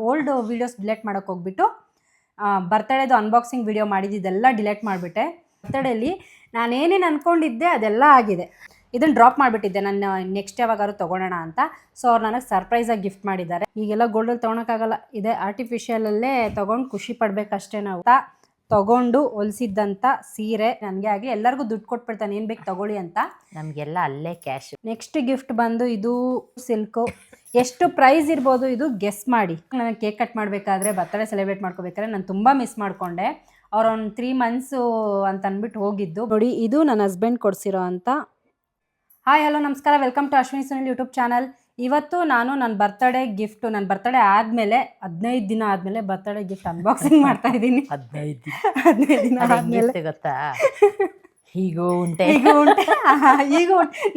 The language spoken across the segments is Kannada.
ಓಲ್ಡ್ ವೀಡಿಯೋಸ್ ಡಿಲೀಟ್ ಮಾಡೋಕ್ಕೆ ಹೋಗ್ಬಿಟ್ಟು ಬರ್ತಡೇದು ಅನ್ಬಾಕ್ಸಿಂಗ್ ವಿಡಿಯೋ ಮಾಡಿದ್ದೆಲ್ಲ ಡಿಲೀಟ್ ಮಾಡಿಬಿಟ್ಟೆ. ಬರ್ತಡೇಲಿ ನಾನೇನೇನು ಅಂದ್ಕೊಂಡಿದ್ದೆ ಅದೆಲ್ಲ ಆಗಿದೆ. ಇದನ್ನು ಡ್ರಾಪ್ ಮಾಡಿಬಿಟ್ಟಿದ್ದೆ ನಾನು ನೆಕ್ಸ್ಟ್ ಯಾವಾಗಾದ್ರು ತೊಗೊಳೋಣ ಅಂತ. ಸೊ ಅವ್ರು ನನಗೆ ಸರ್ಪ್ರೈಸಾಗಿ ಗಿಫ್ಟ್ ಮಾಡಿದ್ದಾರೆ. ಈಗೆಲ್ಲ ಗೋಲ್ಡಲ್ಲಿ ತೊಗೊಳಕ್ಕಾಗಲ್ಲ, ಇದೆ ಆರ್ಟಿಫಿಷಿಯಲಲ್ಲೇ ತೊಗೊಂಡು ಖುಷಿ ಪಡಬೇಕಷ್ಟೇ ನಾವು. ತೊಗೊಂಡು ಹೊಲಿಸಿದ್ದಂಥ ಸೀರೆ ನನಗೆ ಆಗಲಿ, ಎಲ್ಲರಿಗೂ ದುಡ್ಡು ಕೊಟ್ಬಿಡ್ತಾನೆ ಏನು ಬೇಕು ತೊಗೊಳ್ಳಿ ಅಂತ. ನಮಗೆಲ್ಲ ಅಲ್ಲೇ ಕ್ಯಾಶ್. ನೆಕ್ಸ್ಟ್ ಗಿಫ್ಟ್ ಬಂದು ಇದು ಸಿಲ್ಕು. ಎಷ್ಟು ಪ್ರೈಸ್ ಇರ್ಬೋದು ಇದು ಗೆಸ್ ಮಾಡಿ. ನನಗೆ ಕೇಕ್ ಕಟ್ ಮಾಡಬೇಕಾದ್ರೆ ಬರ್ತಡೇ ಸೆಲೆಬ್ರೇಟ್ ಮಾಡ್ಕೋಬೇಕಾದ್ರೆ ನಾನು ತುಂಬ ಮಿಸ್ ಮಾಡಿಕೊಂಡೆ. ಅವ್ರು ಒಂದು 3 ಮಂತ್ಸು ಅಂತ ಅಂದ್ಬಿಟ್ಟು ಹೋಗಿದ್ದು. ನೋಡಿ, ಇದು ನನ್ನ ಹಸ್ಬೆಂಡ್ ಕೊಡಿಸಿರೋ ಅಂತ. ಹಾಯ್ ಹಲೋ ನಮಸ್ಕಾರ, welcome to Ashwini Sunil YouTube channel. ಇವತ್ತು ನಾನು ನನ್ನ ಬರ್ತಡೇ ಗಿಫ್ಟು, ನನ್ನ ಬರ್ತಡೇ ಆದಮೇಲೆ 15 ದಿನ ಆದಮೇಲೆ ಬರ್ತಡೇ ಗಿಫ್ಟ್ ಅನ್ಬಾಕ್ಸಿಂಗ್ ಮಾಡ್ತಾ ಇದ್ದೀನಿ. 15 ದಿನ ಆದಮೇಲೆ ಗೊತ್ತಾ, ಹೀಗೂ ಉಂಟೆ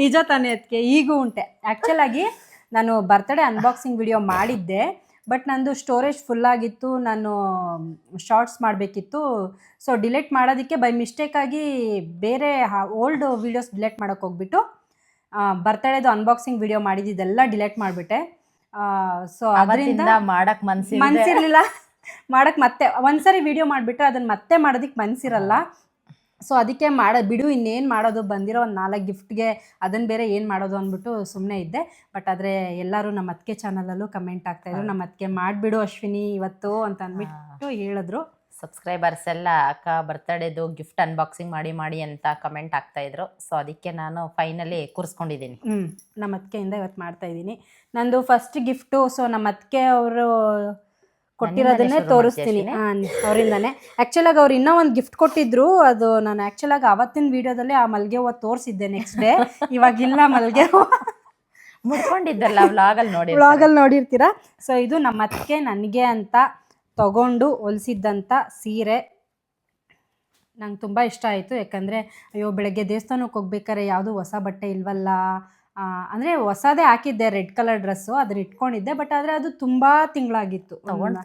ನಿಜ ತಾನೇ, ಅದಕ್ಕೆ ಈಗೂ ಉಂಟೆ. ಆ್ಯಕ್ಚುಲಾಗಿ ನಾನು ಬರ್ತಡೇ ಅನ್ಬಾಕ್ಸಿಂಗ್ ವಿಡಿಯೋ ಮಾಡಿದ್ದೆ, ಬಟ್ ನಂದು ಸ್ಟೋರೇಜ್ ಫುಲ್ಲಾಗಿತ್ತು. ನಾನು ಶಾರ್ಟ್ಸ್ ಮಾಡಬೇಕಿತ್ತು. ಸೊ ಡಿಲೀಟ್ ಮಾಡೋದಕ್ಕೆ ಬೈ ಮಿಸ್ಟೇಕಾಗಿ ಬೇರೆ ಓಲ್ಡ್ ವೀಡಿಯೋಸ್ ಡಿಲೀಟ್ ಮಾಡೋಕ್ಕೆ ಹೋಗ್ಬಿಟ್ಟು ಬರ್ತಡೇದು ಅನ್ಬಾಕ್ಸಿಂಗ್ ವಿಡಿಯೋ ಮಾಡಿದ್ದೆಲ್ಲ ಡಿಲೀಟ್ ಮಾಡಿಬಿಟ್ಟೆ. ಸೊ ಅದರಿಂದ ಮಾಡಕ್ಕೆ ಮನಸ್ಸಿರಲಿಲ್ಲ ಮಾಡಕ್ಕೆ. ಮತ್ತೆ ಒಂದ್ಸರಿ ವಿಡಿಯೋ ಮಾಡಿಬಿಟ್ರೆ ಅದನ್ನು ಮತ್ತೆ ಮಾಡೋದಕ್ಕೆ ಮನಸ್ಸಿರಲ್ಲ. ಸೊ ಅದಕ್ಕೆ ಬಿಡು ಇನ್ನೇನು ಮಾಡೋದು, ಬಂದಿರೋ ಒಂದು 4 ಗಿಫ್ಟ್ಗೆ ಅದನ್ನು ಬೇರೆ ಏನು ಮಾಡೋದು ಅಂದ್ಬಿಟ್ಟು ಸುಮ್ಮನೆ ಇದ್ದೆ. ಬಟ್ ಆದರೆ ಎಲ್ಲರೂ ನಮ್ಮ ಅತ್ತಿಗೆ ಚಾನಲಲ್ಲೂ ಕಮೆಂಟ್ ಆಗ್ತಾಯಿದ್ರು, ನಮ್ಮ ಅತ್ತಿಗೆ ಮಾಡಿಬಿಡು ಅಶ್ವಿನಿ ಇವತ್ತು ಅಂತ ಅಂದ್ಬಿಟ್ಟು ಹೇಳಿದ್ರು. ಸಬ್ಸ್ಕ್ರೈಬರ್ಸ್ ಎಲ್ಲ ಅಕ್ಕ ಬರ್ತಡೇದು ಗಿಫ್ಟ್ ಅನ್ಬಾಕ್ಸಿಂಗ್ ಮಾಡಿ ಅಂತ ಕಮೆಂಟ್ ಆಗ್ತಾಯಿದ್ರು. ಸೊ ಅದಕ್ಕೆ ನಾನು ಫೈನಲಿ ಕೂರಿಸ್ಕೊಂಡಿದ್ದೀನಿ. ನಮ್ಮ ಅತ್ತಿಗೆಯಿಂದ ಇವತ್ತು ಮಾಡ್ತಾಯಿದ್ದೀನಿ. ನಂದು ಫಸ್ಟ್ ಗಿಫ್ಟು. ಸೊ ನಮ್ಮ ಅತ್ತಿಗೆ ಅವರು ಕೊಟ್ಟಿರೋದನ್ನೇ ತೋರಿಸ್ತೀನಿ ಅವರಿಂದಾನೆ. ಆ್ಯಕ್ಚುಲಾಗಿ ಅವ್ರು ಇನ್ನೂ ಒಂದು ಗಿಫ್ಟ್ ಕೊಟ್ಟಿದ್ರು. ಅದು ನಾನು ಆ್ಯಕ್ಚುಲಾಗಿ ಅವತ್ತಿನ ವೀಡಿಯೋದಲ್ಲಿ ಆ ಮಲ್ಲಿಗೆ ಹೂವು ತೋರಿಸಿದ್ದೆ ನೆಕ್ಸ್ಟ್ ಡೇ. ಇವಾಗಿಲ್ಲ ಮಲ್ಲಿಗೆ ಹೂವು, ಮುಡ್ಕೊಂಡಿದ್ದಲ್ಲ ವ್ಲಾಗಲ್ಲಿ ನೋಡಿರ್ತೀರ. ಸೊ ಇದು ನಮ್ಮ ಅತ್ತಿಗೆ ನನಗೆ ಅಂತ ತಗೊಂಡು ಹೊಲಿಸಿದ್ದಂಥ ಸೀರೆ. ನಂಗೆ ತುಂಬ ಇಷ್ಟ ಆಯಿತು. ಯಾಕಂದರೆ ಅಯ್ಯೋ ಬೆಳಗ್ಗೆ ದೇವಸ್ಥಾನಕ್ಕೆ ಹೋಗ್ಬೇಕಾರೆ ಯಾವುದೂ ಹೊಸ ಬಟ್ಟೆ ಇಲ್ವಲ್ಲ, ಅಂದರೆ ಹೊಸದೇ ಹಾಕಿದ್ದೆ, ರೆಡ್ ಕಲರ್ ಡ್ರೆಸ್ಸು, ಅದನ್ನ ಇಟ್ಕೊಂಡಿದ್ದೆ. ಬಟ್ ಆದರೆ ಅದು ತುಂಬ ತಿಂಗಳಾಗಿತ್ತು,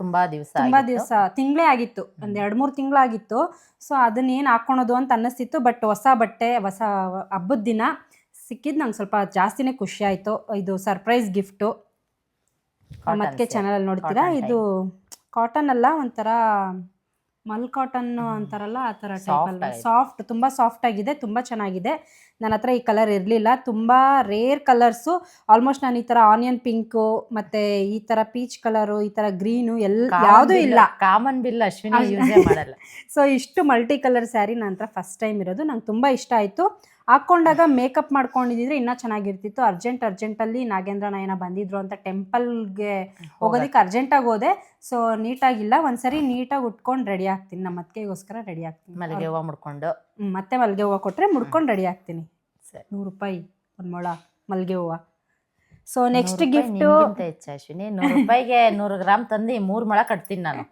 ತುಂಬ ದಿವಸ ತಿಂಗಳೇ ಆಗಿತ್ತು, ಒಂದು 2-3 ತಿಂಗಳಾಗಿತ್ತು. ಸೊ ಅದನ್ನೇನು ಹಾಕ್ಕೊಳೋದು ಅಂತ ಅನ್ನಿಸ್ತಿತ್ತು. ಬಟ್ ಹೊಸ ಬಟ್ಟೆ ಹೊಸ ಹಬ್ಬದ ದಿನ ಸಿಕ್ಕಿದ್ದು ನಂಗೆ ಸ್ವಲ್ಪ ಜಾಸ್ತಿನೇ ಖುಷಿ ಆಯಿತು. ಇದು ಸರ್ಪ್ರೈಸ್ ಗಿಫ್ಟು. ಮತ್ತೆ ಚಾನಲಲ್ಲಿ ನೋಡ್ತೀರಾ, ಇದು ಕಾಟನ್ ಅಲ್ಲ, ಒಂಥರ ಮಲ್ ಕಾಟನ್ ಅಂತಾರಲ್ಲ ಆ ಥರ ಟೈಪಲ್ಲಿ ಸಾಫ್ಟ್, ತುಂಬ ಸಾಫ್ಟ್ ಆಗಿದೆ, ತುಂಬ ಚೆನ್ನಾಗಿದೆ. ನನ್ನ ಹತ್ರ ಈ ಕಲರ್ ಇರಲಿಲ್ಲ, ತುಂಬ ರೇರ್ ಕಲರ್ಸು. ಆಲ್ಮೋಸ್ಟ್ ನಾನು ಈ ಥರ ಆನಿಯನ್ ಪಿಂಕು ಮತ್ತು ಈ ಥರ ಪೀಚ್ ಕಲರು, ಈ ಥರ ಗ್ರೀನು ಯಾವುದೂ ಇಲ್ಲ. ಕಾಮನ್ ಬಿಲ್ ಅಶ್ವಿನಿ ಯೂಸೇ ಮಾಡಲ್ಲ. ಸೊ ಇಷ್ಟು ಮಲ್ಟಿ ಕಲರ್ ಸ್ಯಾರಿ ನನ್ನ ಹತ್ರ ಫಸ್ಟ್ ಟೈಮ್ ಇರೋದು. ನಂಗೆ ತುಂಬ ಇಷ್ಟ ಆಯಿತು. ಹಾಕ್ಕೊಂಡಾಗ ಮೇಕಪ್ ಮಾಡ್ಕೊಂಡಿದ್ದಿದ್ರೆ ಇನ್ನೂ ಚೆನ್ನಾಗಿರ್ತಿತ್ತು. ಅರ್ಜೆಂಟಲ್ಲಿ ನಾಗೇಂದ್ರ ನಯನ ಬಂದಿದ್ರು ಅಂತ ಟೆಂಪಲ್ಗೆ ಹೋಗೋದಕ್ಕೆ ಅರ್ಜೆಂಟಾಗಿ ಹೋದೆ. ಸೊ ನೀಟಾಗಿಲ್ಲ. ಒಂದ್ಸರಿ ನೀಟಾಗಿ ಉಟ್ಕೊಂಡು ರೆಡಿ ಆಗ್ತೀನಿ. ನಮ್ಮ ಅತ್ತಿಗೆಗೋಸ್ಕರ ರೆಡಿ ಆಗ್ತೀನಿ. ಮಲ್ಲಿಗೆ ಹೂವು ಮುಡ್ಕೊಂಡು ಮತ್ತೆ ಮಲ್ಲಿಗೆ ಹೂವು ಕೊಟ್ಟರೆ ಮುಡ್ಕೊಂಡು ರೆಡಿ ಆಗ್ತೀನಿ. 100 ರೂಪಾಯಿ ಒಂದು ಮೊಳ ಮಲ್ಲಿಗೆ ಹೂವು. ಸೊ ನೆಕ್ಸ್ಟ್ ಗಿಫ್ಟು ಹೆಚ್ಚು ಅಶ್ವಿನಿ, 100 ರೂಪಾಯಿಗೆ 100 ಗ್ರಾಮ್ ತಂದು 3 ಮೊಳ ಕಟ್ತೀನಿ ನಾನು.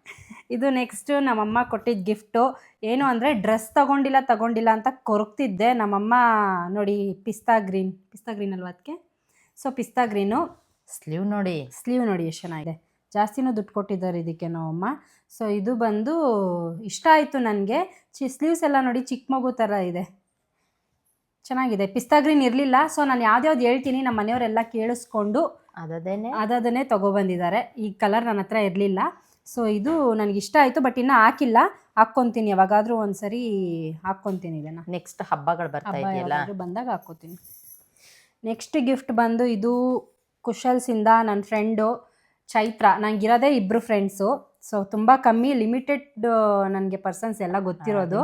ಇದು ನೆಕ್ಸ್ಟು ನಮ್ಮಮ್ಮ ಕೊಟ್ಟಿದ್ದ ಗಿಫ್ಟು. ಏನು ಅಂದರೆ ಡ್ರೆಸ್ ತಗೊಂಡಿಲ್ಲ ಅಂತ ಕೊರಗ್ತಿದ್ದೆ. ನಮ್ಮಮ್ಮ ನೋಡಿ ಪಿಸ್ತಾ ಗ್ರೀನ್ ಅಲ್ವಾ ಅದಕ್ಕೆ. ಸೊ ಪಿಸ್ತಾ ಗ್ರೀನು ಸ್ಲೀವ್ ನೋಡಿ ಎಷ್ಟು ಚೆನ್ನಾಗಿದೆ. ಜಾಸ್ತಿನೂ ದುಡ್ಡು ಕೊಟ್ಟಿದ್ದಾರೆ ಇದಕ್ಕೆ ನಮ್ಮಮ್ಮ. ಸೊ ಇದು ಬಂದು ಇಷ್ಟ ಆಯಿತು ನನಗೆ. ಸ್ಲೀವ್ಸ್ ಎಲ್ಲ ನೋಡಿ ಚಿಕ್ಕ ಮಗು ಥರ ಇದೆ, ಚೆನ್ನಾಗಿದೆ. ಪಿಸ್ತಾ ಗ್ರೀನ್ ಇರಲಿಲ್ಲ. ಸೊ ನಾನು ಯಾವ್ದು ಹೇಳ್ತೀನಿ ನಮ್ಮ ಮನೆಯವರೆಲ್ಲ ಕೇಳಿಸ್ಕೊಂಡು ಅದನ್ನೇ ತೊಗೊಬಂದಿದ್ದಾರೆ. ಈ ಕಲರ್ ನನ್ನ ಹತ್ರ ಇರಲಿಲ್ಲ. ಸೊ ಇದು ನನಗಿಷ್ಟ ಆಯಿತು. ಬಟ್ ಇನ್ನೂ ಹಾಕಿಲ್ಲ, ಹಾಕ್ಕೊತೀನಿ. ಯಾವಾಗಾದರೂ ಒಂದ್ಸರಿ ಹಾಕ್ಕೊತೀನಿ ಇದನ್ನು. ನೆಕ್ಸ್ಟ್ ಹಬ್ಬಗಳು ಬರ್ತಾ ಇದೆಯಲ್ಲ, ಬಂದಾಗ ಹಾಕ್ಕೋತೀನಿ. ನೆಕ್ಸ್ಟ್ ಗಿಫ್ಟ್ ಬಂದು ಇದು ಕುಶಲ್ಸಿಂದ ನನ್ನ ಫ್ರೆಂಡು ಚೈತ್ರ. ನನಗಿರೋದೇ 2 ಫ್ರೆಂಡ್ಸು. ಸೊ ತುಂಬ ಕಮ್ಮಿ, ಲಿಮಿಟೆಡ್ ನನಗೆ ಪರ್ಸನ್ಸ್ ಎಲ್ಲ ಗೊತ್ತಿರೋದು.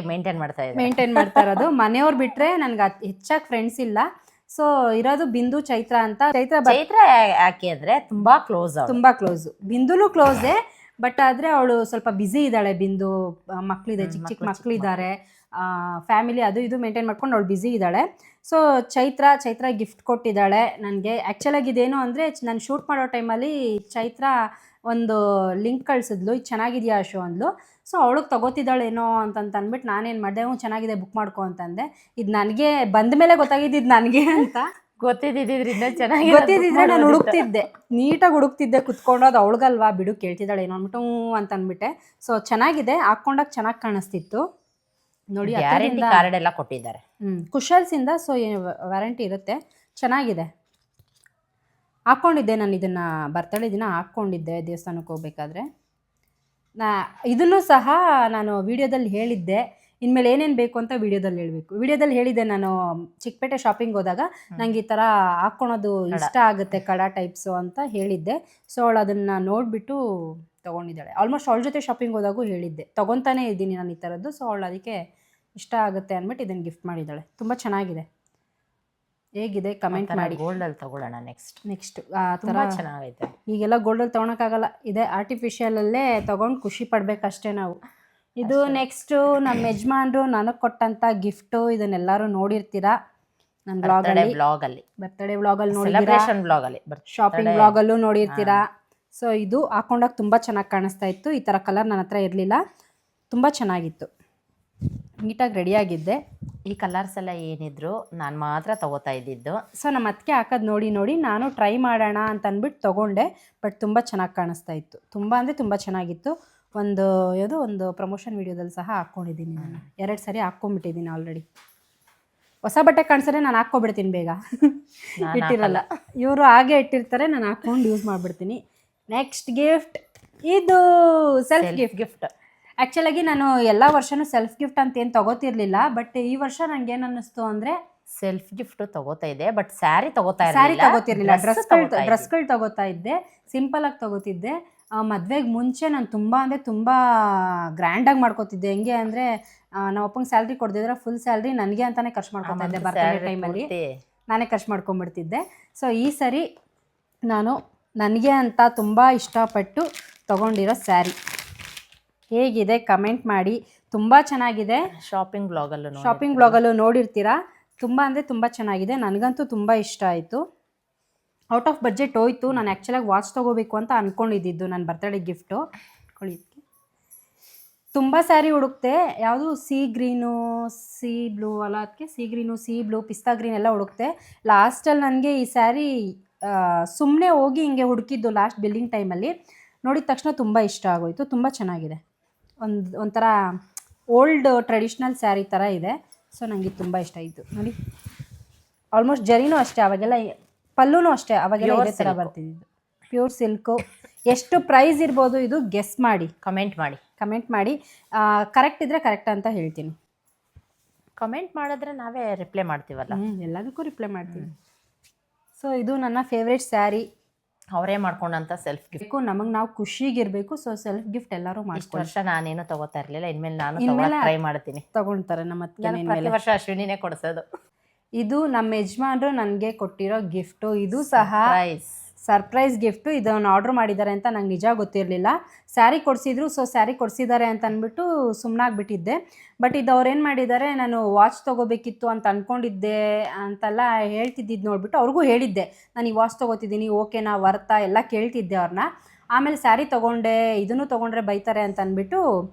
ಮೇಂಟೈನ್ ಮಾಡ್ತಾ ಇರೋದು. ಮನೆಯವ್ರು ಬಿಟ್ಟರೆ ನನಗೆ ಹೆಚ್ಚಾಗಿ ಫ್ರೆಂಡ್ಸ್ ಇಲ್ಲ. ಸೊ ಇರೋದು ಬಿಂದು ಚೈತ್ರ ಅಂತ. ಚೈತ್ರ ಯಾಕೆ ಅಂದರೆ ತುಂಬ ಕ್ಲೋಸು. ಬಿಂದುನೂ ಕ್ಲೋಸೇ. ಬಟ್ ಆದರೆ ಅವಳು ಸ್ವಲ್ಪ ಬ್ಯುಸಿ ಇದ್ದಾಳೆ. ಬಿಂದು ಮಕ್ಕಳಿದೆ, ಚಿಕ್ಕ ಮಕ್ಕಳಿದ್ದಾರೆ, ಫ್ಯಾಮಿಲಿ ಅದು ಇದು ಮೇಂಟೈನ್ ಮಾಡ್ಕೊಂಡು ಅವಳು ಬ್ಯುಸಿ ಇದ್ದಾಳೆ. ಸೊ ಚೈತ್ರ ಗಿಫ್ಟ್ ಕೊಟ್ಟಿದ್ದಾಳೆ ನನಗೆ. ಆ್ಯಕ್ಚುಲಾಗಿ ಇದೇನು ಅಂದರೆ ನಾನು ಶೂಟ್ ಮಾಡೋ ಟೈಮಲ್ಲಿ ಚೈತ್ರ ಒಂದು ಲಿಂಕ್ ಕಳಿಸಿದ್ಲು, ಇದು ಚೆನ್ನಾಗಿದೆಯಾ ಶೋ ಅಂದ್ಲು. ಸೊ ಅವಳಿಗೆ ತಗೋತಿದ್ದಾಳೇನೋ ಅಂತ ಅಂದ್ಬಿಟ್ಟು ನಾನೇನು ಮಾಡಿದೆ, ಚೆನ್ನಾಗಿದೆ ಬುಕ್ ಮಾಡ್ಕೊ ಅಂತಂದೆ. ಇದು ನನಗೆ ಬಂದ ಮೇಲೆ ಗೊತ್ತಾಗಿದ್ದು ನನಗೆ ಅಂತ. ಗೊತ್ತಿದ್ದಿದ್ರೆ ನಾನು ಹುಡುಕ್ತಿದ್ದೆ, ನೀಟಾಗಿ ಹುಡುಕ್ತಿದ್ದೆ ಕುತ್ಕೊಂಡು. ಅದು ಅವಳಿಗಲ್ವಾ ಬಿಡು ಕೇಳ್ತಿದ್ದಾಳೆ ಏನೋ ಅಂದ್ಬಿಟ್ಟು ಅಂತ ಅಂದ್ಬಿಟ್ಟೆ. ಸೊ ಚೆನ್ನಾಗಿದೆ, ಹಾಕ್ಕೊಂಡಾಗ ಚೆನ್ನಾಗಿ ಕಾಣಿಸ್ತಿತ್ತು ನೋಡಿ. ಗ್ಯಾರಂಟಿ ಕಾರ್ಡ್ ಎಲ್ಲ ಕೊಟ್ಟಿದ್ದಾರೆ ಕುಶಲ್ಸಿಂದ. ಸೊ ವಾರಂಟಿ ಇರುತ್ತೆ, ಚೆನ್ನಾಗಿದೆ. ಹಾಕ್ಕೊಂಡಿದ್ದೆ ನಾನು ಇದನ್ನು ಬರ್ತಡೇ ದಿನ ಹಾಕ್ಕೊಂಡಿದ್ದೆ ದೇವಸ್ಥಾನಕ್ಕೆ ಹೋಗ್ಬೇಕಾದ್ರೆ. ಇದನ್ನು ಸಹ ನಾನು ವಿಡಿಯೋದಲ್ಲಿ ಹೇಳಿದ್ದೆ, ಇನ್ಮೇಲೆ ಏನೇನು ಬೇಕು ಅಂತ ವಿಡಿಯೋದಲ್ಲಿ ಹೇಳಬೇಕು. ವಿಡಿಯೋದಲ್ಲಿ ಹೇಳಿದ್ದೆ ನಾನು ಚಿಕ್ಕಪೇಟೆ ಶಾಪಿಂಗ್ ಹೋದಾಗ ನಂಗೆ ಈ ಥರ ಹಾಕ್ಕೊಳೋದು ಇಷ್ಟ ಆಗುತ್ತೆ ಕಡ ಟೈಪ್ಸು ಅಂತ ಹೇಳಿದ್ದೆ. ಸೊ ಅವಳು ಅದನ್ನು ನೋಡಿಬಿಟ್ಟು ತೊಗೊಂಡಿದ್ದಾಳೆ. ಆಲ್ಮೋಸ್ಟ್ ಅವಳ ಜೊತೆ ಶಾಪಿಂಗ್ ಹೋದಾಗೂ ಹೇಳಿದ್ದೆ ತೊಗೊತಾನೇ ಇದ್ದೀನಿ ನಾನು ಈ ಥರದ್ದು. ಸೊ ಅವಳು ಅದಕ್ಕೆ ಇಷ್ಟ ಆಗುತ್ತೆ ಅಂದ್ಬಿಟ್ಟು ಇದನ್ನು ಗಿಫ್ಟ್ ಮಾಡಿದ್ದಾಳೆ. ತುಂಬ ಚೆನ್ನಾಗಿದೆ. ಹೇಗಿದೆ ಕಮೆಂಟ್ ಮಾಡಿ. ಗೋಲ್ಡಲ್ಲಿ ತಗೊಳ್ಳೋಣ ನೆಕ್ಸ್ಟ್ ಆ ಥರ ಚೆನ್ನಾಗೈತೆ. ಈಗೆಲ್ಲ ಗೋಲ್ಡಲ್ಲಿ ತೊಗೊಳಕ್ಕಾಗಲ್ಲ, ಇದೆ ಆರ್ಟಿಫಿಷಿಯಲಲ್ಲೇ ತೊಗೊಂಡು ಖುಷಿ ಪಡಬೇಕಷ್ಟೇ ನಾವು. ಇದು ನೆಕ್ಸ್ಟು ನಮ್ಮ ಯಜಮಾನ್ರು ನನಗೆ ಕೊಟ್ಟಂಥ ಗಿಫ್ಟು. ಇದನ್ನೆಲ್ಲರೂ ನೋಡಿರ್ತೀರಾ ನನ್ನ ಬ್ಲಾಗಲ್ಲಿ, ಬರ್ತಡೇ ವ್ಲಾಗಲ್ಲಿ ನೋಡಿರ್ತೀರಾ, ಶಾಪಿಂಗ್ ವ್ಲಾಗಲ್ಲೂ ನೋಡಿರ್ತೀರಾ. ಸೊ ಇದು ಹಾಕೊಂಡಾಗ ತುಂಬ ಚೆನ್ನಾಗಿ ಕಾಣಿಸ್ತಾ ಇತ್ತು. ಈ ಥರ ಕಲರ್ ನನ್ನ ಹತ್ರ ಇರಲಿಲ್ಲ, ತುಂಬ ಚೆನ್ನಾಗಿತ್ತು, ನೀಟಾಗಿ ರೆಡಿಯಾಗಿದ್ದೆ. ಈ ಕಲರ್ಸ್ ಎಲ್ಲ ಏನಿದ್ರು ನಾನು ಮಾತ್ರ ತಗೋತಾ ಇದ್ದಿದ್ದು. ಸೊ ನಮ್ಮ ಅದಕ್ಕೆ ಹಾಕೋದು ನೋಡಿ ನಾನು ಟ್ರೈ ಮಾಡೋಣ ಅಂತ ಅಂದ್ಬಿಟ್ಟು ತೊಗೊಂಡೆ. ಬಟ್ ತುಂಬ ಚೆನ್ನಾಗಿ ಕಾಣಿಸ್ತಾ ಇತ್ತು, ತುಂಬ ಅಂದರೆ ತುಂಬ ಚೆನ್ನಾಗಿತ್ತು. ಒಂದು ಪ್ರಮೋಷನ್ ವೀಡಿಯೋದಲ್ಲಿ ಸಹ ಹಾಕ್ಕೊಂಡಿದ್ದೀನಿ ನಾನು. 2 ಸರಿ ಹಾಕ್ಕೊಂಬಿಟ್ಟಿದ್ದೀನಿ ಆಲ್ರೆಡಿ. ಹೊಸ ಬಟ್ಟೆ ಕಾಣಿಸಿದ್ರೆ ನಾನು ಹಾಕ್ಕೊಬಿಡ್ತೀನಿ ಬೇಗ, ಇಟ್ಟಿರಲ್ಲ. ಇವರು ಹಾಗೆ ಇಟ್ಟಿರ್ತಾರೆ, ನಾನು ಹಾಕ್ಕೊಂಡು ಯೂಸ್ ಮಾಡಿಬಿಡ್ತೀನಿ. ನೆಕ್ಸ್ಟ್ ಗಿಫ್ಟ್ ಇದು ಸೆಲ್ಫ್ ಗಿಫ್ಟ್. ಆ್ಯಕ್ಚುಲಾಗಿ ನಾನು ಎಲ್ಲ ವರ್ಷವೂ ಸೆಲ್ಫ್ ಗಿಫ್ಟ್ ಅಂತ ಏನು ತೊಗೋತಿರ್ಲಿಲ್ಲ. ಬಟ್ ಈ ವರ್ಷ ನನಗೆ ಏನು ಅನ್ನಿಸ್ತು ಅಂದರೆ ಸೆಲ್ಫ್ ಗಿಫ್ಟ್ ತೊಗೋತಾ ಇದೆ, ಬಟ್ ಸ್ಯಾರಿ ತೊಗೋತಿರ್ಲಿಲ್ಲ, ಡ್ರೆಸ್ಗಳು ತೊಗೋತಾ ಇದ್ದೆ. ಸಿಂಪಲಾಗಿ ತೊಗೋತಿದ್ದೆ. ಮದುವೆಗೆ ಮುಂಚೆ ನಾನು ತುಂಬ ಅಂದರೆ ತುಂಬ ಗ್ರ್ಯಾಂಡಾಗಿ ಮಾಡ್ಕೋತಿದ್ದೆ. ಹೆಂಗೆ ಅಂದರೆ ನಮ್ಮ ಅಪ್ಪಂಗೆ ಸ್ಯಾಲ್ರಿ ಕೊಡ್ದಿದ್ರೆ ಫುಲ್ ಸ್ಯಾಲ್ರಿ ನನಗೆ ಅಂತಲೇ ಖರ್ಚು ಮಾಡ್ಕೊತಾ ಇದ್ದೆ. ಬರ್ತಡೇ ಟೈಮಲ್ಲಿ ನಾನೇ ಖರ್ಚು ಮಾಡ್ಕೊಂಡ್ಬಿಡ್ತಿದ್ದೆ. ಸೊ ಈ ಸರಿ ನಾನು ನನಗೆ ಅಂತ ತುಂಬ ಇಷ್ಟಪಟ್ಟು ತೊಗೊಂಡಿರೋ ಸ್ಯಾರಿ ಹೇಗಿದೆ ಕಮೆಂಟ್ ಮಾಡಿ. ತುಂಬ ಚೆನ್ನಾಗಿದೆ. ಶಾಪಿಂಗ್ ಬ್ಲಾಗಲ್ಲೂ ನೋಡಿರ್ತೀರಾ. ತುಂಬ ಅಂದರೆ ತುಂಬ ಚೆನ್ನಾಗಿದೆ. ನನಗಂತೂ ತುಂಬ ಇಷ್ಟ ಆಯಿತು. ಔಟ್ ಆಫ್ ಬಡ್ಜೆಟ್ ಹೋಯ್ತು. ನಾನು ಆ್ಯಕ್ಚುಲಾಗಿ ವಾಚ್ ತೊಗೋಬೇಕು ಅಂತ ಅಂದ್ಕೊಂಡಿದ್ದು ನನ್ನ ಬರ್ತಡೇ ಗಿಫ್ಟು. ತುಂಬ ಸ್ಯಾರಿ ಹುಡುಕ್ತೆ, ಯಾವುದು ಸಿ ಗ್ರೀನು ಸಿ ಬ್ಲೂ ಅಲ್ಲ, ಅದಕ್ಕೆ ಸಿ ಗ್ರೀನು ಸಿ ಬ್ಲೂ ಪಿಸ್ತಾ ಗ್ರೀನ್ ಎಲ್ಲ ಹುಡುಕ್ತೆ. ಲಾಸ್ಟಲ್ಲಿ ನನಗೆ ಈ ಸ್ಯಾರಿ ಸುಮ್ಮನೆ ಹೋಗಿ ಹಿಂಗೆ ಹುಡುಕಿದ್ದು ಲಾಸ್ಟ್ ಬಿಲ್ಲಿಂಗ್ ಟೈಮಲ್ಲಿ ನೋಡಿದ ತಕ್ಷಣ ತುಂಬ ಇಷ್ಟ ಆಗೋಯಿತು. ತುಂಬ ಚೆನ್ನಾಗಿದೆ. ಒಂಥರ ಓಲ್ಡ್ ಟ್ರೆಡಿಷ್ನಲ್ ಸ್ಯಾರಿ ಥರ ಇದೆ. ಸೊ ನನಗೆ ತುಂಬ ಇಷ್ಟ ಆಯಿತು. ನೋಡಿ, ಆಲ್ಮೋಸ್ಟ್ ಜರಿನೂ ಅಷ್ಟೇ, ಅವಾಗೆಲ್ಲ ಪಲ್ಲೂನು ಅಷ್ಟೇ, ಅವಾಗೆಲ್ಲ ಇದೇ ಥರ ಬರ್ತಿದ್ದು. Pure silk. ಎಷ್ಟು ಪ್ರೈಸ್ ಇರ್ಬೋದು ಇದು ಗೆಸ್ ಮಾಡಿ, ಕಮೆಂಟ್ ಮಾಡಿ. ಕರೆಕ್ಟ್ ಇದ್ದರೆ ಕರೆಕ್ಟ್ ಅಂತ ಹೇಳ್ತೀನಿ. ಕಮೆಂಟ್ ಮಾಡಿದ್ರೆ ನಾವೇ ರಿಪ್ಲೈ ಮಾಡ್ತೀವಲ್ಲ, ಎಲ್ಲದಕ್ಕೂ ರಿಪ್ಲೈ ಮಾಡ್ತೀವಿ. ಸೊ ಇದು ನನ್ನ ಫೇವ್ರೇಟ್ ಸ್ಯಾರಿ. ಅವರೇ ಮಾಡ್ಕೊಂಡಂಥ ಸೆಲ್ಫ್ ಗಿಫ್ಟ್. ನಮಗೆ ನಾವು ಖುಷಿಗಿರಬೇಕು. ಸೊ ಸೆಲ್ಫ್ ಗಿಫ್ಟ್ ಎಲ್ಲರೂ ಮಾಡ್ಕೊಂಡು. ವರ್ಷ ನಾನೇನು ತಗೋತಾ ಇರಲಿಲ್ಲ, ಇನ್ಮೇಲೆ ನಾನು ಟ್ರೈ ಮಾಡ್ತೀನಿ. ತಗೊಳ್ತಾರೆ ನಮ್ಮ ಪ್ರತಿ ವರ್ಷ ಅಶ್ವಿನಿನೇ ಕೊಡಿಸೋದು. ಇದು ನಮ್ಮ ಯಜಮಾನ್ರು ನನಗೆ ಕೊಟ್ಟಿರೋ ಗಿಫ್ಟು. ಇದು ಸಹ ಸರ್ಪ್ರೈಸ್ ಗಿಫ್ಟು. ಇದನ್ನು ಆರ್ಡ್ರ್ ಮಾಡಿದ್ದಾರೆ ಅಂತ ನಂಗೆ ನಿಜ ಗೊತ್ತಿರಲಿಲ್ಲ. ಸ್ಯಾರಿ ಕೊಡಿಸಿದ್ರು. ಸೊ ಸ್ಯಾರಿ ಕೊಡಿಸಿದ್ದಾರೆ ಅಂತ ಅಂದ್ಬಿಟ್ಟು ಸುಮ್ಮನಾಗ್ಬಿಟ್ಟಿದ್ದೆ. ಬಟ್ ಇದು ಅವ್ರೇನು ಮಾಡಿದ್ದಾರೆ, ನಾನು ವಾಚ್ ತೊಗೋಬೇಕಿತ್ತು ಅಂತ ಅಂದ್ಕೊಂಡಿದ್ದೆ ಅಂತೆಲ್ಲ ಹೇಳ್ತಿದ್ದಿದ್ದು ನೋಡಿಬಿಟ್ಟು ಅವ್ರಿಗೂ ಹೇಳಿದ್ದೆ, ನಾನು ಈ ವಾಚ್ ತೊಗೋತಿದ್ದೀನಿ, ಓಕೆನಾ ವರ್ತಾ ಎಲ್ಲ ಕೇಳ್ತಿದ್ದೆ ಅವ್ರನ್ನ. ಆಮೇಲೆ ಸ್ಯಾರಿ ತೊಗೊಂಡೆ, ಇದನ್ನು ತೊಗೊಂಡ್ರೆ ಬೈತಾರೆ ಅಂತ ಅಂದ್ಬಿಟ್ಟು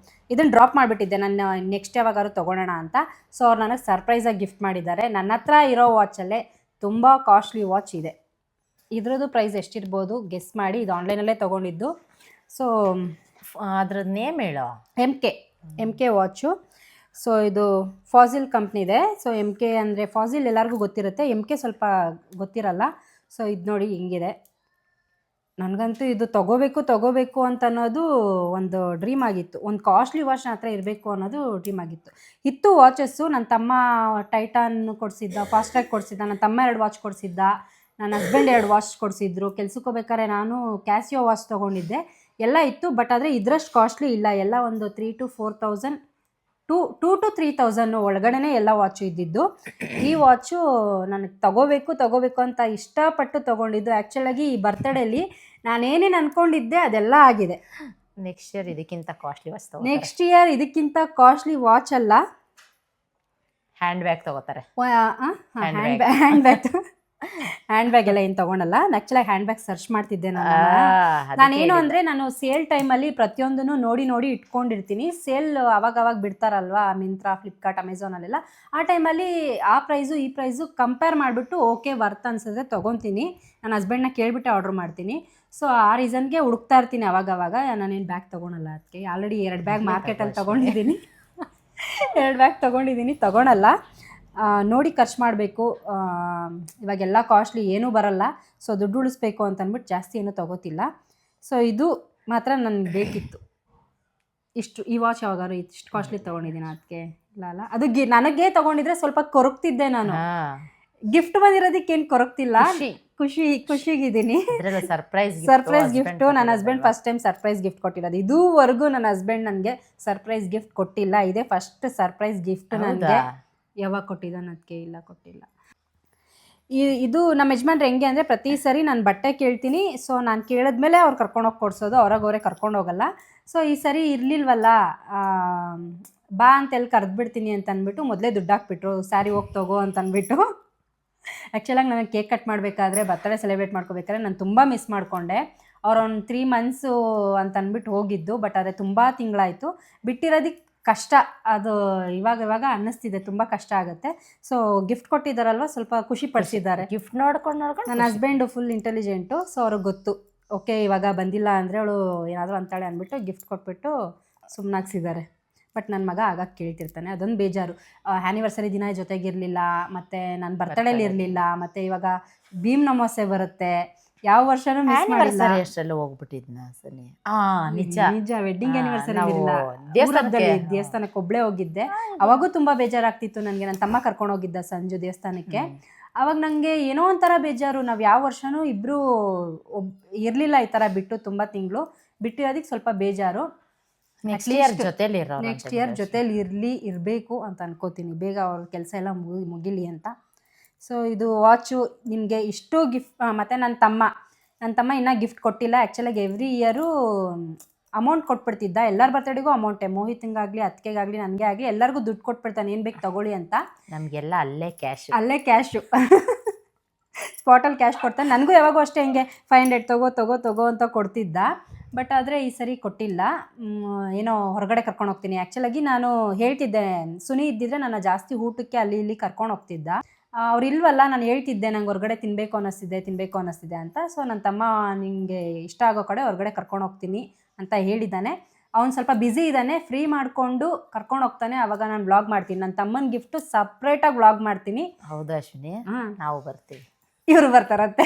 ಇದನ್ನು ಡ್ರಾಪ್ ಮಾಡಿಬಿಟ್ಟಿದ್ದೆ, ನಾನು ನೆಕ್ಸ್ಟ್ ಯಾವಾಗಾದ್ರು ತೊಗೊಳೋಣ ಅಂತ. ಸೊ ಅವ್ರು ನನಗೆ ಸರ್ಪ್ರೈಸಾಗಿ ಗಿಫ್ಟ್ ಮಾಡಿದ್ದಾರೆ. ನನ್ನ ಹತ್ರ ಇರೋ ವಾಚಲ್ಲೇ ತುಂಬ ಕಾಸ್ಟ್ಲಿ ವಾಚ್ ಇದೆ. ಇದ್ರದ್ದು ಪ್ರೈಸ್ ಎಷ್ಟಿರ್ಬೋದು ಗೆಸ್ ಮಾಡಿ. ಇದು ಆನ್ಲೈನಲ್ಲೇ ತೊಗೊಂಡಿದ್ದು. ಸೊ ಅದ್ರದ್ದು ನೇಮ್ ಹೇಳೋ. M K watch. ಸೊ ಇದು ಫಾಸಿಲ್ ಕಂಪ್ನಿದೆ. ಸೊ ಎಮ್ ಕೆ ಅಂದರೆ ಫಾಸಿಲ್ ಎಲ್ಲರಿಗೂ ಗೊತ್ತಿರುತ್ತೆ, ಎಮ್ ಕೆ ಸ್ವಲ್ಪ ಗೊತ್ತಿರಲ್ಲ. ಸೊ ಇದು ನೋಡಿ ಹಿಂಗಿದೆ. ನನಗಂತೂ ಇದು ತೊಗೋಬೇಕು ಅಂತ ಅನ್ನೋದು ಒಂದು ಡ್ರೀಮ್ ಆಗಿತ್ತು. ಒಂದು ಕಾಸ್ಟ್ಲಿ ವಾಚ್ ನನ್ನ ಹತ್ರ ಇರಬೇಕು ಅನ್ನೋದು ಡ್ರೀಮ್ ಆಗಿತ್ತು. ವಾಚಸ್ಸು ನನ್ನ ತಮ್ಮ ಟೈಟಾನ್ ಕೊಡಿಸಿದ್ದ, ಫಾಸ್ಟ್ರ್ಯಾಗ್ ಕೊಡಿಸಿದ್ದ, ನನ್ನ ತಮ್ಮ 2 ವಾಚ್ ಕೊಡಿಸಿದ್ದ, ನನ್ನ ಹಸ್ಬೆಂಡ್ 2 ವಾಚ್ ಕೊಡಿಸಿದ್ರು. ಕೆಲ್ಸಕ್ಕೆ ಹೋಗ್ಬೇಕಾದ್ರೆ ನಾನು ಕ್ಯಾಸಿಯೋ ವಾಚ್ ತೊಗೊಂಡಿದ್ದೆ. ಎಲ್ಲ ಇತ್ತು. ಬಟ್ ಆದರೆ ಇದರಷ್ಟು ಕಾಸ್ಟ್ಲಿ ಇಲ್ಲ. ಎಲ್ಲ ಒಂದು 3,000 to 4,000 2,000 to 3,000 ಒಳಗಡೆ ಎಲ್ಲ ವಾಚು ಇದ್ದಿದ್ದು. ಈ ವಾಚು ನನಗೆ ತಗೋಬೇಕು ಅಂತ ಇಷ್ಟಪಟ್ಟು ತೊಗೊಂಡಿದ್ದು. ಆ್ಯಕ್ಚುಲಾಗಿ ಈ ಬರ್ತಡೇಲಿ ನಾನೇನೇನು ಅಂದ್ಕೊಂಡಿದ್ದೆ ಅದೆಲ್ಲ ಆಗಿದೆ. ನೆಕ್ಸ್ಟ್ ಇಯರ್ ಇದಕ್ಕಿಂತ ಕಾಸ್ಟ್ಲಿ ವಾಚ್ ಅಲ್ಲ, ಹ್ಯಾಂಡ್ ಬ್ಯಾಗ್ ತೊಗೋತಾರೆ. ಹ್ಯಾಂಡ್ ಬ್ಯಾಗ್ ಎಲ್ಲ ಏನು ತೊಗೊಳಲ್ಲ. ಆ್ಯಕ್ಚುಲಾಗಿ ಹ್ಯಾಂಡ್ ಬ್ಯಾಗ್ ಸರ್ಚ್ ಮಾಡ್ತಿದ್ದೆ ನಾನೇನು ಅಂದರೆ, ನಾನು ಸೇಲ್ ಟೈಮಲ್ಲಿ ಪ್ರತಿಯೊಂದನ್ನು ನೋಡಿ ಇಟ್ಕೊಂಡಿರ್ತೀನಿ. ಸೇಲ್ ಅವಾಗ ಬಿಡ್ತಾರಲ್ವಾ, ಮಿಂತ್ರಾ, ಫ್ಲಿಪ್ಕಾರ್ಟ್, ಅಮೆಝಾನಲ್ಲೆಲ್ಲ. ಆ ಟೈಮಲ್ಲಿ ಆ ಪ್ರೈಸು ಈ ಪ್ರೈಸು ಕಂಪೇರ್ ಮಾಡಿಬಿಟ್ಟು ಓಕೆ ವರ್ತ್ ಅನ್ಸಿದ್ರೆ ತೊಗೊತೀನಿ. ನನ್ನ ಹಸ್ಬೆಂಡ್ನ ಕೇಳಿಬಿಟ್ಟೆ ಆರ್ಡ್ರ್ ಮಾಡ್ತೀನಿ. ಸೊ ಆ ರೀಸನ್ಗೆ ಹುಡುಕ್ತಾ ಇರ್ತೀನಿ ಅವಾಗವಾಗ. ನಾನೇನು ಬ್ಯಾಗ್ ತೊಗೊಳಲ್ಲ. ಅದಕ್ಕೆ ಆಲ್ರೆಡಿ 2 ಬ್ಯಾಗ್ ಮಾರ್ಕೆಟಲ್ಲಿ ತೊಗೊಂಡಿದ್ದೀನಿ. 2 ಬ್ಯಾಗ್ ತೊಗೊಂಡಿದ್ದೀನಿ, ತೊಗೊಳಲ್ಲ. ನೋಡಿ ಖರ್ಚು ಮಾಡಬೇಕು. ಇವಾಗೆಲ್ಲ ಕಾಸ್ಟ್ಲಿ ಏನೂ ಬರಲ್ಲ, ಸೊ ದುಡ್ಡು ಉಳಿಸ್ಬೇಕು ಅಂತ ಅಂದ್ಬಿಟ್ಟು ಜಾಸ್ತಿ ಏನೂ ತೊಗೋತಿಲ್ಲ. ಸೊ ಇದು ಮಾತ್ರ ನನಗೆ ಬೇಕಿತ್ತು. ಇಷ್ಟು ಈ ವಾಚ್ ಯಾವಾಗಾದ್ರು ಇಷ್ಟು ಕಾಸ್ಟ್ಲಿ ತೊಗೊಂಡಿದ್ದೀನಿ ಅದಕ್ಕೆ ಇಲ್ಲ ಅಲ್ಲ, ಅದು ನನಗೆ ತೊಗೊಂಡಿದ್ರೆ ಸ್ವಲ್ಪ ಕೊರಗ್ತಿದ್ದೆ ನಾನು. ಗಿಫ್ಟ್ ಬಂದಿರೋದಕ್ಕೆ ಏನು ಕೊರಗ್ತಿಲ್ಲ, ಖುಷಿಗಿದ್ದೀನಿ. ಸರ್ಪ್ರೈಸ್ ಗಿಫ್ಟು ನನ್ನ husband first time surprise gift ಕೊಟ್ಟಿರೋದು. ಇದುವರೆಗೂ ನನ್ನ ಹಸ್ಬೆಂಡ್ ನನಗೆ ಸರ್ಪ್ರೈಸ್ ಗಿಫ್ಟ್ ಕೊಟ್ಟಿಲ್ಲ, ಇದೇ ಫಸ್ಟ್ ಸರ್ಪ್ರೈಸ್ ಗಿಫ್ಟ್ ನನಗೆ. ಯಾವಾಗ ಕೊಟ್ಟಿದ್ದಾನೆ ಅದಕ್ಕೆ ಇಲ್ಲ ಕೊಟ್ಟಿಲ್ಲ. ಇದು ನಮ್ಮ ಯಜಮಾನ್ರು ಹೆಂಗೆ ಅಂದರೆ ಪ್ರತಿ ಸರಿ ನಾನು ಬಟ್ಟೆ ಕೇಳ್ತೀನಿ, ಸೊ ನಾನು ಕೇಳಿದ್ಮೇಲೆ ಅವ್ರು ಕರ್ಕೊಂಡೋಗಿ ಕೊಡಿಸೋದು, ಅವ್ರಾಗವರೇ ಕರ್ಕೊಂಡೋಗಲ್ಲ. ಸೊ ಈ ಸರಿ ಇರಲಿಲ್ವಲ್ಲ, ಬಾ ಅಂತೆಲ್ಲಿ ಕರೆದ್ಬಿಡ್ತೀನಿ ಅಂತ ಅಂದ್ಬಿಟ್ಟು ಮೊದಲೇ ದುಡ್ಡು ಹಾಕ್ಬಿಟ್ರು, ಸ್ಯಾರಿ ಹೋಗಿ ತಗೋ ಅಂತ ಅಂದ್ಬಿಟ್ಟು. ಆ್ಯಕ್ಚುಲಾಗಿ ನನಗೆ ಕೇಕ್ ಕಟ್ ಮಾಡಬೇಕಾದ್ರೆ, ಬರ್ತಡೇ ಸೆಲೆಬ್ರೇಟ್ ಮಾಡ್ಕೋಬೇಕಾದ್ರೆ ನಾನು ತುಂಬ ಮಿಸ್ ಮಾಡಿಕೊಂಡೆ. ಅವ್ರು ಒಂದು 3 months ಅಂತ ಅಂದ್ಬಿಟ್ಟು ಹೋಗಿದ್ದು, ಬಟ್ ಅದೇ ತುಂಬ ತಿಂಗಳಾಯಿತು. ಬಿಟ್ಟಿರೋದಕ್ಕೆ ಕಷ್ಟ, ಅದು ಇವಾಗ ಅನ್ನಿಸ್ತಿದೆ ತುಂಬ ಕಷ್ಟ ಆಗುತ್ತೆ. ಸೊ ಗಿಫ್ಟ್ ಕೊಟ್ಟಿದ್ದಾರಲ್ವ, ಸ್ವಲ್ಪ ಖುಷಿ ಪಡಿಸಿದ್ದಾರೆ. ಗಿಫ್ಟ್ ನೋಡ್ಕೊಂಡು ನನ್ನ ಹಸ್ಬೆಂಡು ಫುಲ್ ಇಂಟೆಲಿಜೆಂಟು, ಸೊ ಅವ್ರಿಗೆ ಗೊತ್ತು ಓಕೆ ಇವಾಗ ಬಂದಿಲ್ಲ ಅಂದರೆ ಅವಳು ಏನಾದರೂ ಅಂತಾಳೆ ಅಂದ್ಬಿಟ್ಟು ಗಿಫ್ಟ್ ಕೊಟ್ಬಿಟ್ಟು ಸುಮ್ಮನಾಗ್ಸಿದ್ದಾರೆ. ಬಟ್ ನನ್ನ ಮಗ ಆಗಾಗ ಕೇಳ್ತಿರ್ತಾನೆ, ಅದೊಂದು ಬೇಜಾರು. ಆ್ಯನಿವರ್ಸರಿ ದಿನ ಜೊತೆಗಿರಲಿಲ್ಲ, ಮತ್ತು ನನ್ನ ಬರ್ತಡೇಲಿ ಇರಲಿಲ್ಲ, ಮತ್ತು ಇವಾಗ ಭೀಮ್ ಅಮಾವಾಸ್ಯೆ ಬರುತ್ತೆ, ಯಾವ ವರ್ಷನೂ ಮಿಸ್ ಮಾಡಿಲ್ಲ. ಎಷ್ಟೆಲ್ಲ ಹೋಗ್ಬಿಟ್ಟಿದ್ನ ಸರಿ. ನಿಜ ವೆಡ್ಡಿಂಗ್ ಆ್ಯನಿವರ್ಸರಿ ಇರಲಿಲ್ಲ, ದೇವಸ್ಥಾನಕ್ಕೆ ಒಬ್ಬಳೇ ಹೋಗಿದ್ದೆ. ಅವಾಗೂ ತುಂಬ ಬೇಜಾರಾಗ್ತಿತ್ತು ನನಗೆ. ನನ್ನ ತಮ್ಮ ಕರ್ಕೊಂಡು ಹೋಗಿದ್ದ ಸಂಜು ದೇವಸ್ಥಾನಕ್ಕೆ. ಅವಾಗ ನನಗೆ ಏನೋ ಒಂಥರ ಬೇಜಾರು, ನಾವು ಯಾವ ವರ್ಷನೂ ಇಬ್ಬರು ಇರಲಿಲ್ಲ ಈ ಥರ ಬಿಟ್ಟು, ತುಂಬ ತಿಂಗಳು ಬಿಟ್ಟಿರೋದಕ್ಕೆ ಸ್ವಲ್ಪ ಬೇಜಾರು. ನೆಕ್ಸ್ಟ್ ಇಯರ್ ಜೊತೇಲಿ ಇರಬೇಕು ಅಂತ ಅನ್ಕೋತೀನಿ, ಬೇಗ ಅವ್ರ ಕೆಲಸ ಎಲ್ಲ ಮುಗಿಲಿ ಅಂತ. ಸೊ ಇದು ವಾಚು ನಿಮಗೆ ಇಷ್ಟು ಗಿಫ್ಟ್. ಮತ್ತು ನನ್ನ ತಮ್ಮ ಇನ್ನೂ ಗಿಫ್ಟ್ ಕೊಟ್ಟಿಲ್ಲ. ಆ್ಯಕ್ಚುಲಾಗಿ ಎವ್ರಿ ಇಯರು ಅಮೌಂಟ್ ಕೊಟ್ಬಿಡ್ತಿದ್ದ, ಎಲ್ಲರ ಬರ್ತಡೆಗೂ ಅಮೌಂಟೇ, ಮೋಹಿತ್ಗಾಗಲಿ ಅತ್ತಿಗೆಗಾಗಲಿ ನನಗೆ ಆಗಲಿ ಎಲ್ಲರಿಗೂ ದುಡ್ಡು ಕೊಟ್ಬಿಡ್ತಾನೆ, ಏನು ಬೇಕು ತಗೊಳ್ಳಿ ಅಂತ. ನಮಗೆಲ್ಲ ಅಲ್ಲೇ ಕ್ಯಾಶು ಸ್ಪಾಟಲ್ಲಿ ಕ್ಯಾಶ್ ಕೊಡ್ತಾನೆ. ನನಗೂ ಯಾವಾಗೂ ಅಷ್ಟೇ ಹಿಂಗೆ 500 ತಗೋ ಅಂತ ಕೊಡ್ತಿದ್ದ. ಬಟ್ ಆದರೆ ಈ ಸರಿ ಕೊಟ್ಟಿಲ್ಲ. ಏನೋ ಹೊರಗಡೆ ಕರ್ಕೊಂಡು ಹೋಗ್ತೀನಿ. ಆ್ಯಕ್ಚುಲಾಗಿ ನಾನು ಹೇಳ್ತಿದ್ದೆ, ಸುನಿ ಇದ್ದಿದ್ರೆ ನನ್ನ ಜಾಸ್ತಿ ಊಟಕ್ಕೆ ಅಲ್ಲಿ ಇಲ್ಲಿ ಕರ್ಕೊಂಡು ಹೋಗ್ತಿದ್ದ. ಅವ್ರು ಇಲ್ವಲ್ಲ, ನಾನು ಹೇಳ್ತಿದ್ದೆ ನಂಗೆ ಹೊರಗಡೆ ತಿನ್ನಬೇಕು ಅನ್ನಿಸ್ತಿದೆ ಅಂತ. ಸೊ ನನ್ನ ತಮ್ಮ ನಿಮಗೆ ಇಷ್ಟ ಆಗೋ ಕಡೆ ಹೊರಗಡೆ ಕರ್ಕೊಂಡು ಹೋಗ್ತೀನಿ ಅಂತ ಹೇಳಿದ್ದಾನೆ. ಅವ್ನು ಸ್ವಲ್ಪ ಬ್ಯುಸಿ ಇದ್ದಾನೆ, ಫ್ರೀ ಮಾಡಿಕೊಂಡು ಕರ್ಕೊಂಡು ಹೋಗ್ತಾನೆ, ಆವಾಗ ನಾನು ವ್ಲಾಗ್ ಮಾಡ್ತೀನಿ. ನನ್ನ ತಮ್ಮನ ಗಿಫ್ಟು ಸಪ್ರೇಟಾಗಿ ವ್ಲಾಗ್ ಮಾಡ್ತೀನಿ. ಹೌದಾ ಅಶ್ವಿನಿ? ನಾವು ಬರ್ತೀವಿ, ಇವರು ಬರ್ತಾರಂತೆ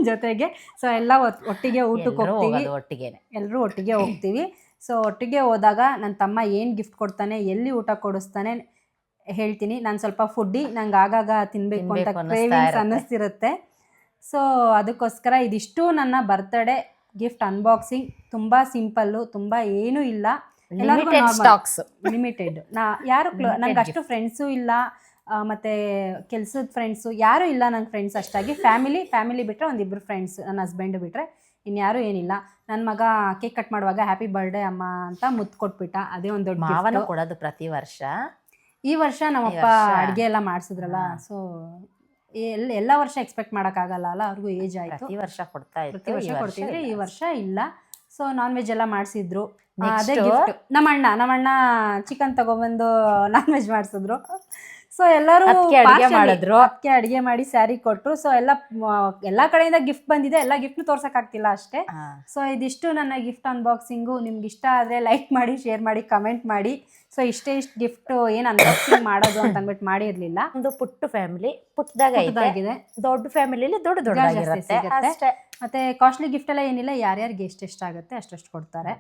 ಜೊತೆಗೆ. ಸೊ ಎಲ್ಲ ಒಟ್ಟಿಗೆ ಊಟಕ್ಕೆ ಹೋಗ್ತೀವಿ, ಎಲ್ಲರೂ ಒಟ್ಟಿಗೆ ಹೋಗ್ತೀವಿ. ಸೊ ಒಟ್ಟಿಗೆ ಹೋದಾಗ ನನ್ನ ತಮ್ಮ ಏನು ಗಿಫ್ಟ್ ಕೊಡ್ತಾನೆ, ಎಲ್ಲಿ ಊಟ ಕೊಡಿಸ್ತಾನೆ ಹೇಳ್ತೀನಿ. ನಾನು ಸ್ವಲ್ಪ ಫುಡ್ಡಿ, ನಂಗೆ ಆಗಾಗ ತಿನ್ನಬೇಕು ಅಂತ ಕ್ರೇವಿಂಗ್ಸ್ ಅನ್ನಿಸ್ತಿರುತ್ತೆ. ಸೊ ಅದಕ್ಕೋಸ್ಕರ ಇದಿಷ್ಟು ನನ್ನ ಬರ್ತಡೇ ಗಿಫ್ಟ್ ಅನ್ಬಾಕ್ಸಿಂಗ್. ತುಂಬ ಸಿಂಪಲ್ಲು, ತುಂಬ ಏನೂ ಇಲ್ಲ, ಲಿಮಿಟೆಡ್. ನಂಗೆ ಅಷ್ಟು ಫ್ರೆಂಡ್ಸು ಇಲ್ಲ, ಮತ್ತು ಕೆಲಸದ ಫ್ರೆಂಡ್ಸು ಯಾರೂ ಇಲ್ಲ ನಂಗೆ ಫ್ರೆಂಡ್ಸ್ ಅಷ್ಟಾಗಿ. ಫ್ಯಾಮಿಲಿ ಬಿಟ್ಟರೆ ಒಂದಿಬ್ಬರು ಫ್ರೆಂಡ್ಸ್, ನನ್ನ ಹಸ್ಬೆಂಡ್ ಬಿಟ್ಟರೆ ಇನ್ಯಾರೂ ಏನಿಲ್ಲ. ನನ್ನ ಮಗ ಕೇಕ್ ಕಟ್ ಮಾಡುವಾಗ ಹ್ಯಾಪಿ ಬರ್ಡೇ ಅಮ್ಮ ಅಂತ ಮುತ್ತು ಕೊಟ್ಬಿಟ್ಟ, ಅದೇ ಒಂದು ದೊಡ್ಡ ಮಾವನ ಕೊಡೋದು ಪ್ರತಿ ವರ್ಷ. ಈ ವರ್ಷ ನಮ್ಮಪ್ಪ ಅಡುಗೆ ಎಲ್ಲ ಮಾಡಿಸಿದ್ರಲ್ಲ, ಸೊ ಎಲ್ಲ ವರ್ಷ ಎಕ್ಸ್ಪೆಕ್ಟ್ ಮಾಡೋಕ್ಕಾಗಲ್ಲ ಅಲ್ಲ, ಅವ್ರಿಗೂ ಏಜ್ ಆಯಿತು. ಪ್ರತಿ ವರ್ಷ ಕೊಡ್ತಿದ್ರೆ ಈ ವರ್ಷ ಇಲ್ಲ. ಸೊ ನಾನ್ ವೆಜ್ ಎಲ್ಲ ಮಾಡಿಸಿದ್ರು, ಅದೇ ಗಿಫ್ಟ್. ನಮ್ಮಣ್ಣ ಚಿಕನ್ ತಗೊಬಂದು ನಾನ್ ವೆಜ್ ಮಾಡಿಸಿದ್ರು. ಸೊ ಎಲ್ಲರೂ ಅದಕ್ಕೆ ಅಡುಗೆ ಮಾಡಿ ಸ್ಯಾರಿ ಕೊಟ್ಟರು. ಸೊ ಎಲ್ಲ ಕಡೆಯಿಂದ ಗಿಫ್ಟ್ ಬಂದಿದೆ, ಎಲ್ಲ ಗಿಫ್ಟ್ ತೋರ್ಸೋಕ್ಕಾಗ್ತಿಲ್ಲ ಅಷ್ಟೇ. ಸೊ ಇದಿಷ್ಟು ನನ್ನ ಗಿಫ್ಟ್ ಅನ್ಬಾಕ್ಸಿಂಗು. ನಿಮ್ಗೆ ಇಷ್ಟ ಆದರೆ ಲೈಕ್ ಮಾಡಿ, ಶೇರ್ ಮಾಡಿ, ಕಮೆಂಟ್ ಮಾಡಿ. ಸೊ ಇಷ್ಟು ಗಿಫ್ಟ್ ಏನು ಅನ್ಬಾಕ್ಸಿಂಗ್ ಮಾಡೋದು ಅಂತ ಅಂದ್ಬಿಟ್ಟು ಮಾಡಿರಲಿಲ್ಲ. ಒಂದು ಪುಟ್ಟ ಫ್ಯಾಮಿಲಿ ಪುಟ್ಟದಾಗಿದೆ, ದೊಡ್ಡ ಫ್ಯಾಮಿಲಿಲಿ ದೊಡ್ಡದಾಗಿರುತ್ತೆ ಅಷ್ಟೇ. ಮತ್ತು ಕಾಸ್ಟ್ಲಿ ಗಿಫ್ಟ್ ಎಲ್ಲ ಏನಿಲ್ಲ, ಯಾರ್ಯಾರಿಗೆ ಎಷ್ಟೆಷ್ಟಾಗುತ್ತೆ ಅಷ್ಟು ಕೊಡ್ತಾರೆ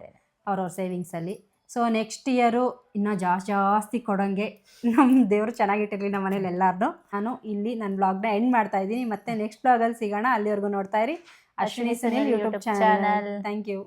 ಅವ್ರವ್ರ ಸೇವಿಂಗ್ಸಲ್ಲಿ. ಸೊ ನೆಕ್ಸ್ಟ್ ಇಯರು ಇನ್ನೂ ಜಾಸ್ತಿ ಕೊಡೋಂಗೆ ನಮ್ಮ ದೇವರು ಚೆನ್ನಾಗಿಟ್ಟಿರಲಿ ನಮ್ಮ ಮನೇಲಿ ಎಲ್ಲಾರು. ನಾನು ಇಲ್ಲಿ ನನ್ನ ಬ್ಲಾಗ್ನ ಎಂಡ್ ಮಾಡ್ತಾ ಇದ್ದೀನಿ. ಮತ್ತೆ ನೆಕ್ಸ್ಟ್ ಬ್ಲಾಗಲ್ಲಿ ಸಿಗೋಣ. ಅಲ್ಲಿವರೆಗೂ ನೋಡ್ತಾ ಇರಿ Ashwini Sunil YouTube channel. Thank you.